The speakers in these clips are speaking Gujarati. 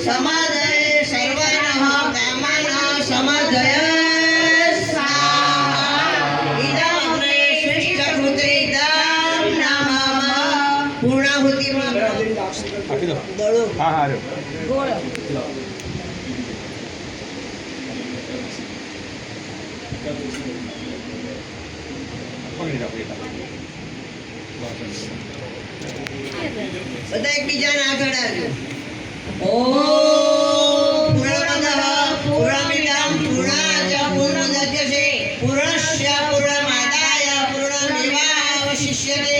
समाधये सर्वनः कामानः समधय स्वाहा इदमग्रे सृष्टकृतेदं नमः पूर्णाहुतिમાં આપી દો દળો હા હા રે ગોળ પકડી રાખો બધા એકબીજાને આગળ આવજો ઓમ પૂર્ણમદઃ પૂર્ણમિદં પૂર્ણાચ પૂર્ણોદચ્યતે પૂર્ણસ્ય પૂર્ણમાદાય પૂર્ણમેવાવશિષ્યતે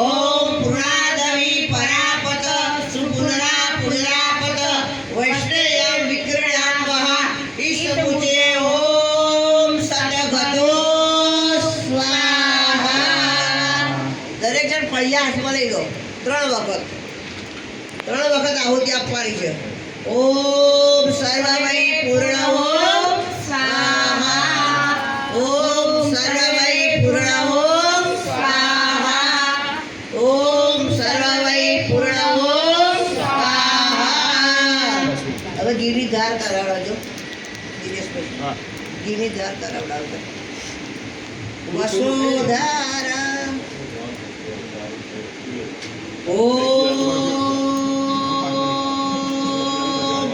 ઓમ પૂર્ણાદવિ પરાપત સુપુનરા પુનરાપત વૈષ્ણેયં વિક્રયામ વહ ઈષ્ટપૂજે ઓમ સદગતો સ્વાહા દરેક જણ ફળિયા હાથમાં લઈ લો 3 વખત આહુતિ આપવાની છે ઓમ સર્વમય પૂર્ણ ઓમ સ્વાહા ઓમ સર્વમય પૂર્ણ ઓમ સ્વાહા ઓમ સર્વમય પૂર્ણ ઓમ સ્વાહા હવે ઘીની ધાર કરાવડાવજો દિનેશભાઈ હા ઘીની ધાર કરાવડાવજો વસુધારા ઓમ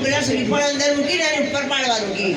પેલા શ્રીફળ અંદર મૂકીને એની ઉપર પાડવાનું ઘી